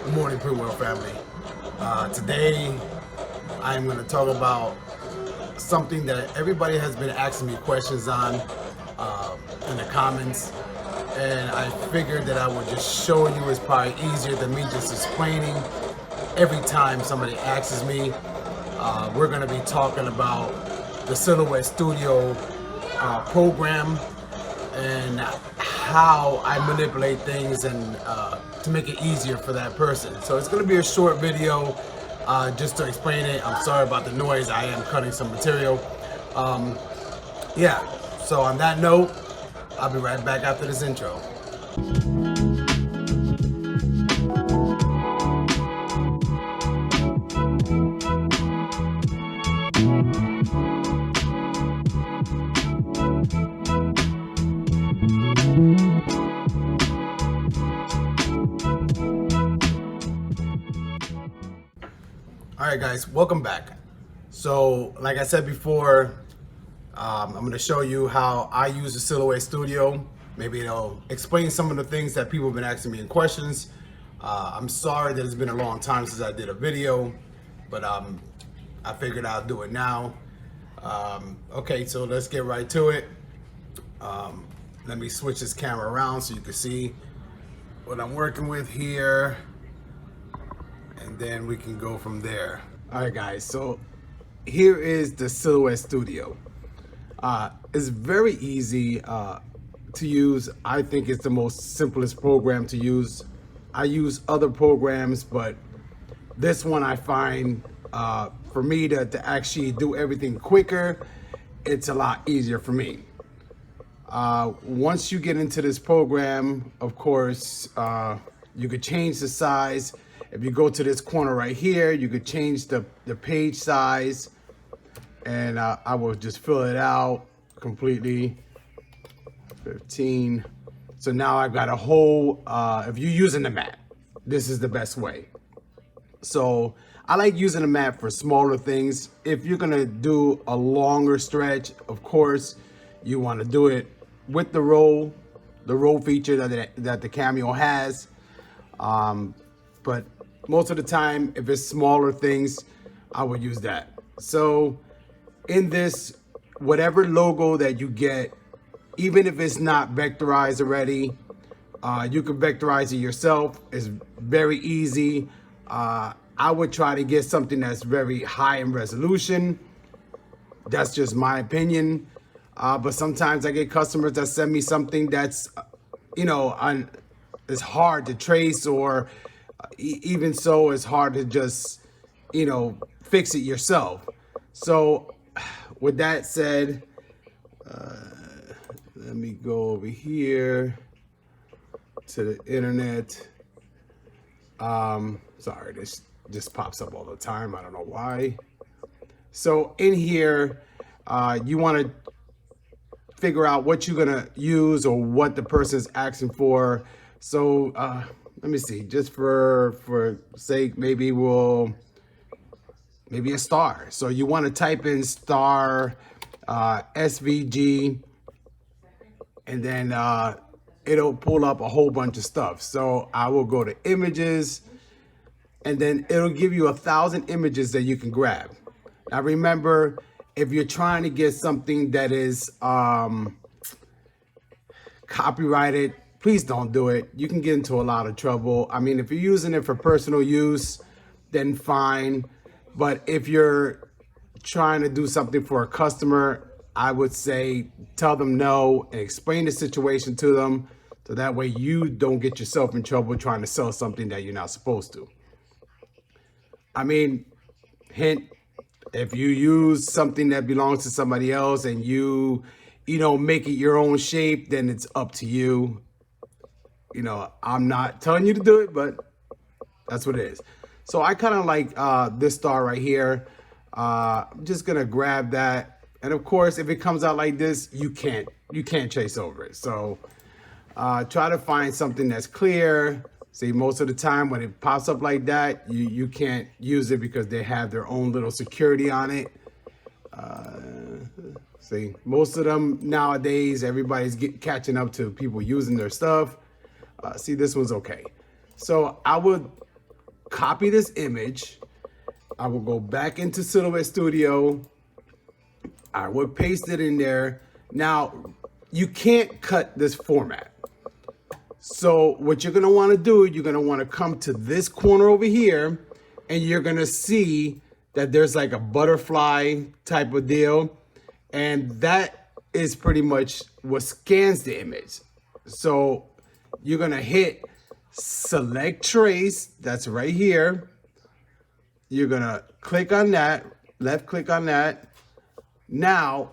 Good morning, Pretty World family. Today, I'm going to talk about something that everybody has been asking me questions on in the comments, and I figured that I would just show you. It's probably easier than me just explaining every time somebody asks me. We're going to be talking about the Silhouette Studio program and how I manipulate things and to make it easier for that person. So it's going to be a short video just to explain it. I'm sorry about the noise. I am cutting some material. Yeah, so on that note, I'll be right back after this intro. All right, guys, welcome back. So, like I said before, I'm going to show you how I use the Silhouette Studio. Maybe it'll explain some of the things that people have been asking me in questions. I'm sorry that it's been a long time since I did a video, but I figured I'll do it now. Okay, so let's get right to it. Let me switch this camera around so you can see what I'm working with here, and then we can go from there. All right, guys, so here is the Silhouette Studio. It's very easy to use. I think it's the most simplest program to use. I use other programs, but this one I find for me to actually do everything quicker, it's a lot easier for me. Once you get into this program, of course, you could change the size. If you go to this corner right here, you could change the page size, and I will just fill it out completely. 15. So now I've got a whole, if you're using the mat, this is the best way. So I like using the mat for smaller things. If you're gonna do a longer stretch, of course, you wanna do it with the roll feature that the Cameo has. But most of the time, if it's smaller things, I would use that. So in this, whatever logo that you get, even if it's not vectorized already, you can vectorize it yourself. It's very easy. I would try to get something that's very high in resolution. That's just my opinion. But sometimes I get customers that send me something that's, it's hard to trace, or even so, it's hard to just, fix it yourself. So with that said, let me go over here to the internet. Sorry, this just pops up all the time. I don't know why. So in here, you want to figure out what you're gonna use or what the person's asking for. So let me see, just for sake, maybe a star. So you want to type in star SVG, and then it'll pull up a whole bunch of stuff. So I will go to images, and then it'll give you 1,000 images that you can grab. Now remember, if you're trying to get something that is copyrighted, please don't do it. You can get into a lot of trouble. I mean, if you're using it for personal use, then fine. But if you're trying to do something for a customer, I would say tell them no and explain the situation to them, so that way you don't get yourself in trouble trying to sell something that you're not supposed to. I mean, hint, if you use something that belongs to somebody else and you make it your own shape, then it's up to you. I'm not telling you to do it, but that's what it is. So I kind of like this star right here. I'm just gonna grab that, and of course, if it comes out like this, you can't chase over it. So try to find something that's clear. See, most of the time when it pops up like that, you can't use it because they have their own little security on it. See, most of them nowadays, everybody's catching up to people using their stuff. See, this one's okay. So I would copy this image. I will go back into Silhouette Studio. I would paste it in there. Now, you can't cut this format. So what you're gonna wanna do, you're gonna wanna come to this corner over here, and you're gonna see that there's like a butterfly type of deal. And that is pretty much what scans the image. So you're gonna hit select trace, that's right here. You're gonna click on that, left click on that. Now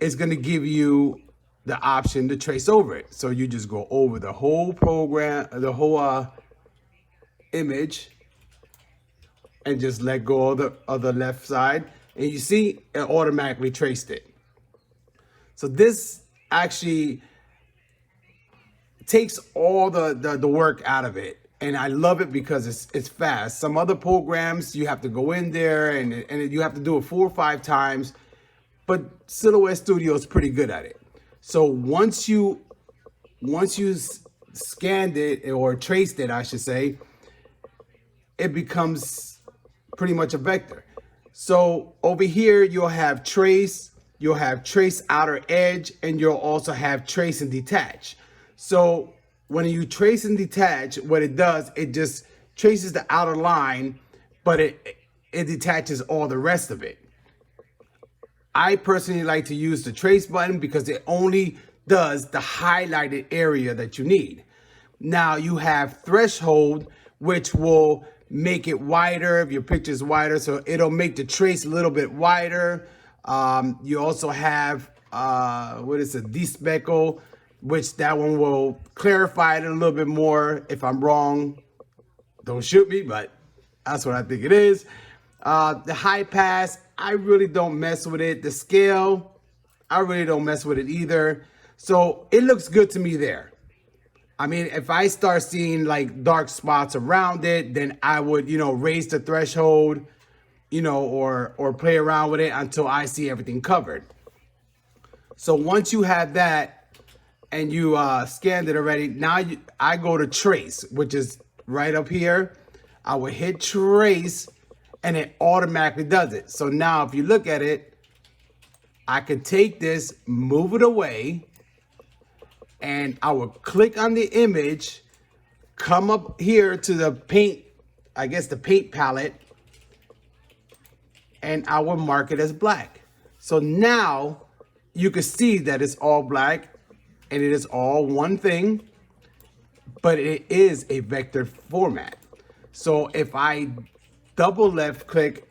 it's gonna give you the option to trace over it. So you just go over the whole program, the whole image, and just let go of the left side. And you see it automatically traced it. So this actually takes all the work out of it. And I love it because it's fast. Some other programs, you have to go in there and you have to do it 4 or 5 times. But Silhouette Studio is pretty good at it. So once you scanned it or traced it, I should say, it becomes pretty much a vector. So over here, you'll have trace outer edge, and you'll also have trace and detach. So when you trace and detach, what it does, it just traces the outer line, but it detaches all the rest of it. I personally like to use the trace button because it only does the highlighted area that you need. Now you have threshold, which will make it wider if your picture is wider, so it'll make the trace a little bit wider. You also have despeckle, which that one will clarify it a little bit more. If I'm wrong, don't shoot me, but that's what I think it is. The high pass, I really don't mess with it. The scale, I really don't mess with it either. So it looks good to me there. I mean, if I start seeing like dark spots around it, then I would, raise the threshold, or play around with it until I see everything covered. So once you have that and you scanned it already, now I go to trace, which is right up here. I will hit trace and it automatically does it. So now if you look at it, I can take this, move it away, and I will click on the image, come up here to the paint, I guess the paint palette, and I will mark it as black. So now you can see that it's all black and it is all one thing, but it is a vector format. So if I double left click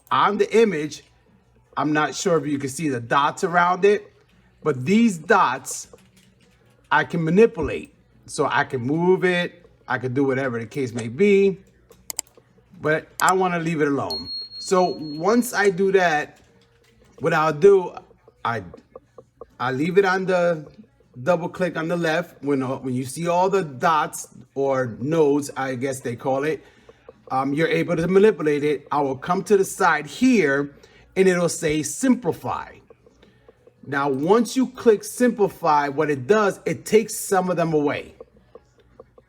on the image, I'm not sure if you can see the dots around it, but these dots I can manipulate. So I can move it, I can do whatever the case may be, but I want to leave it alone. So once I do that, what I'll do, I leave it on the double click on the left. When you see all the dots or nodes, I guess they call it, you're able to manipulate it. I will come to the side here and it'll say simplify. Now, once you click simplify, what it does, it takes some of them away,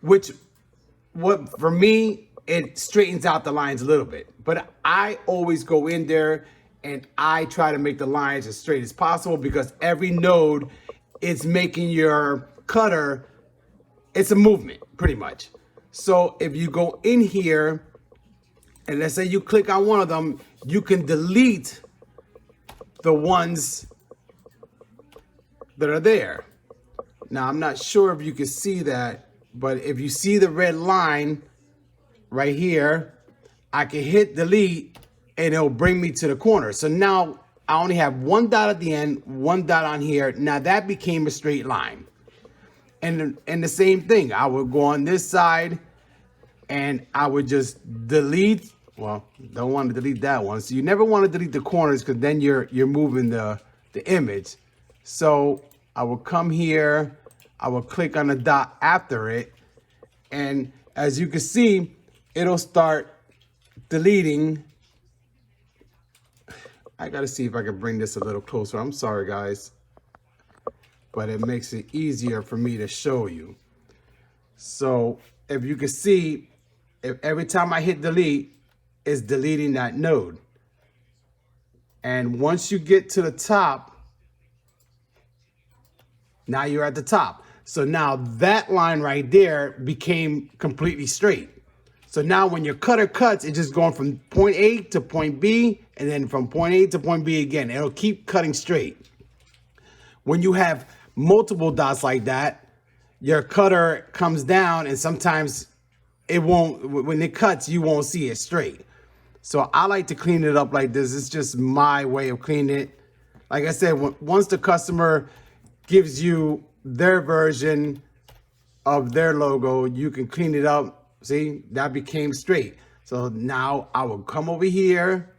for me, it straightens out the lines a little bit. But I always go in there and I try to make the lines as straight as possible because every node is making your cutter, it's a movement pretty much. So if you go in here and let's say you click on one of them, you can delete the ones that are there. Now, I'm not sure if you can see that, but if you see the red line right here, I can hit delete and it'll bring me to the corner. So now I only have one dot at the end, one dot on here. Now that became a straight line. And the same thing, I would go on this side and I would just delete. Well, don't want to delete that one. So you never want to delete the corners because then you're moving the image. So I will come here, I will click on the dot after it, and as you can see, it'll start deleting. I gotta see if I can bring this a little closer. I'm sorry, guys, but it makes it easier for me to show you. So if you can see, if every time I hit delete, it's deleting that node. And once you get to the top, now you're at the top. So now that line right there became completely straight. So now when your cutter cuts, it's just going from point A to point B, and then from point A to point B again. It'll keep cutting straight. When you have multiple dots like that, your cutter comes down, and sometimes it won't, when it cuts, you won't see it straight. So I like to clean it up like this. It's just my way of cleaning it. Like I said, once the customer gives you their version of their logo, you can clean it up. See, that became straight. So now I will come over here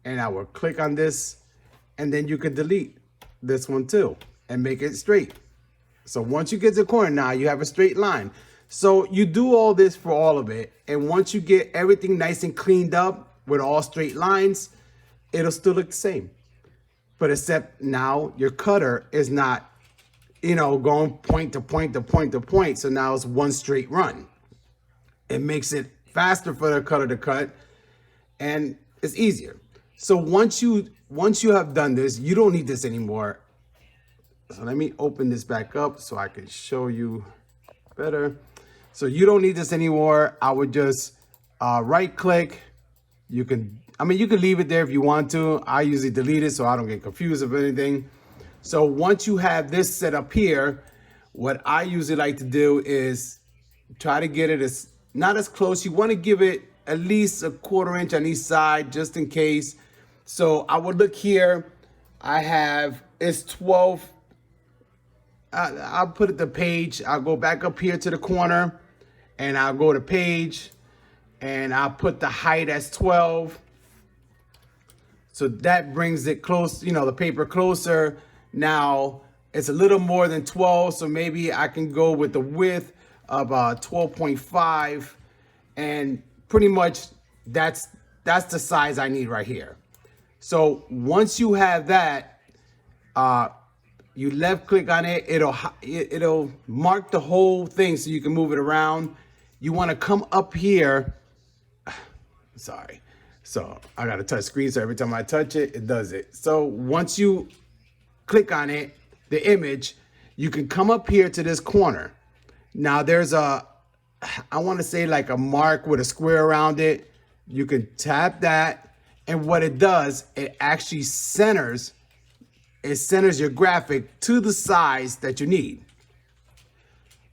and I will click on this, and then you can delete this one too and make it straight. So once you get to the corner, now you have a straight line. So you do all this for all of it. And once you get everything nice and cleaned up with all straight lines, it'll still look the same. But except now your cutter is not, going point to point to point to point. So now it's one straight run. It makes it faster for the cutter to cut, and it's easier. So once you have done this, you don't need this anymore. So let me open this back up so I can show you better. So you don't need this anymore. I would just right click. You can leave it there if you want to. I usually delete it so I don't get confused of anything. So once you have this set up here, what I usually like to do is try to get it as not as close. You want to give it at least a 1/4 inch on each side just in case. So I would look here. It's 12. I'll put it the page. I'll go back up here to the corner and I'll go to page and I'll put the height as 12. So that brings it close, the paper closer. Now it's a little more than 12. So maybe I can go with the width of 12.5, and pretty much that's the size I need right here. So once you have that, you left click on it, it'll mark the whole thing so you can move it around. You want to come up here. Sorry. So I got a touch screen, so every time I touch it, it does it. So once you click on it, the image, you can come up here to this corner. Now there's I want to say like a mark with a square around it. You can tap that, and what it does, it actually centers your graphic to the size that you need.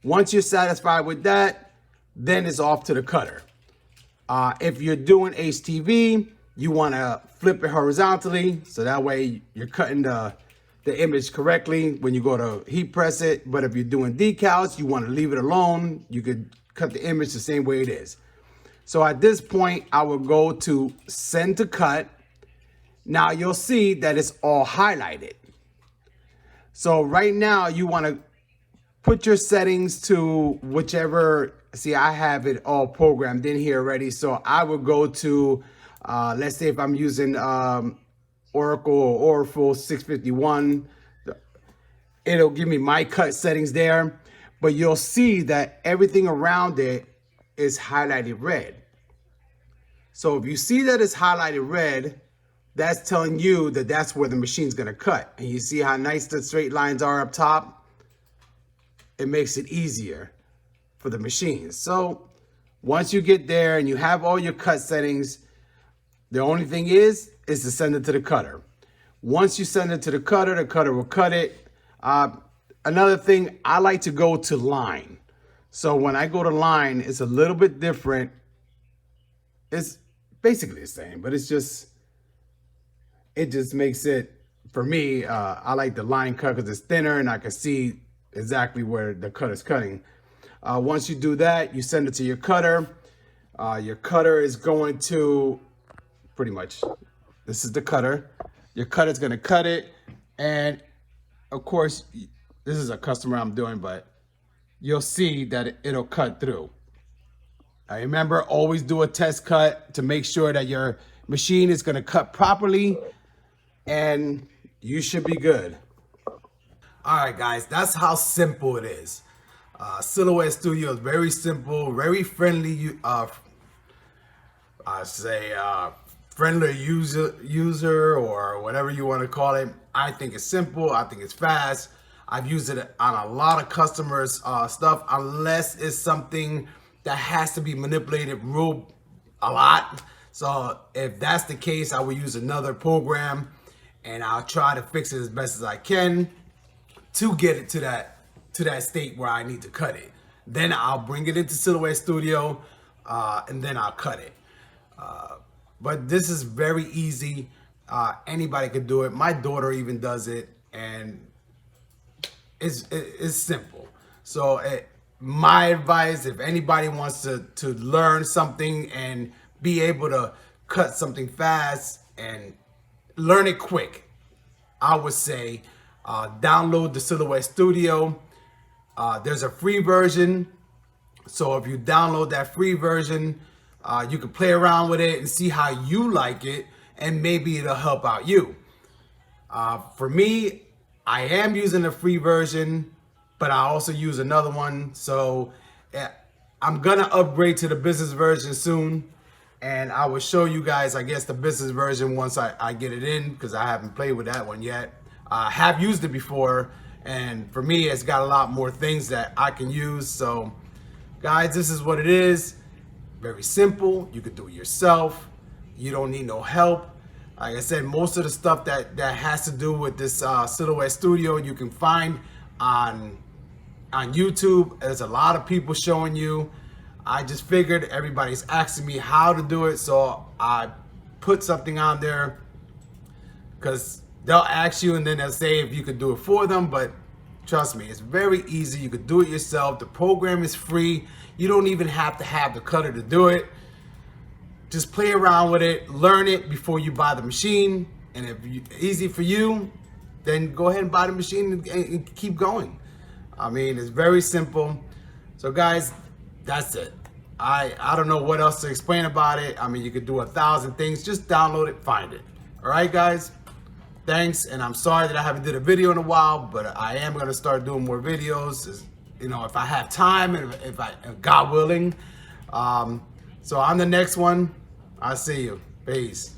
Once you're satisfied with that, then it's off to the cutter. If you're doing HTV, you want to flip it horizontally, so that way you're cutting the image correctly when you go to heat press it. But if you're doing decals, you want to leave it alone. You could cut the image the same way it is. So at this point, I will go to send to cut. Now you'll see that it's all highlighted. So right now you want to put your settings to whichever. See, I have it all programmed in here already. So I will go to, let's say if I'm using Oracle or Oracle 651, it'll give me my cut settings there, but you'll see that everything around it is highlighted red. So if you see that it's highlighted red, that's telling you that that's where the machine's gonna cut. And you see how nice the straight lines are up top? It makes it easier for the machine. So once you get there and you have all your cut settings, the only thing is to send it to the cutter. Once you send it to the cutter will cut it. Another thing, I like to go to line. So when I go to line, it's a little bit different. It's basically the same, but it just makes it, for me, I like the line cut because it's thinner and I can see exactly where the cut is cutting. Once you do that, you send it to your cutter. Your cutter is going to, pretty much, this is the cutter. Your cutter's gonna cut it. And of course, this is a customer I'm doing, but you'll see that it'll cut through. Remember, always do a test cut to make sure that your machine is gonna cut properly, and you should be good. All right, guys, that's how simple it is. Silhouette Studio is very simple, very friendly say friendly user or whatever you want to call it. I think it's simple. I think it's fast. I've used it on a lot of customers' stuff, unless it's something that has to be manipulated real a lot. So if that's the case, I will use another program and I'll try to fix it as best as I can to get it to that state where I need to cut it. Then I'll bring it into Silhouette Studio and then I'll cut it. But this is very easy. Anybody could do it. My daughter even does it, and it's simple. So my advice, if anybody wants to learn something and be able to cut something fast and learn it quick, I would say download the Silhouette Studio. There's a free version. So if you download that free version, you can play around with it and see how you like it, and maybe it'll help out you. For me, I am using the free version, but I also use another one. So I'm gonna upgrade to the business version soon, and I will show you guys, I guess, the business version once I get it in, because I haven't played with that one yet. I have used it before, and for me, it's got a lot more things that I can use. So guys, this is what it is. Very simple. You can do it yourself. You don't need no help. Like I said, most of the stuff that has to do with this Silhouette Studio, you can find on YouTube. There's a lot of people showing you. I just figured everybody's asking me how to do it, so I put something on there, because they'll ask you and then they'll say if you could do it for them. But trust me, it's very easy. You could do it yourself. The program is free. You don't even have to have the cutter to do it. Just play around with it, learn it before you buy the machine. And if it's easy for you, then go ahead and buy the machine and keep going. I mean, it's very simple. So guys, that's it. I don't know what else to explain about it. I mean, you could do 1,000 things. Just download it, find it. All right, guys? Thanks, and I'm sorry that I haven't did a video in a while, but I am gonna start doing more videos, you know, if I have time and if God willing. So on the next one, I'll see you. Peace.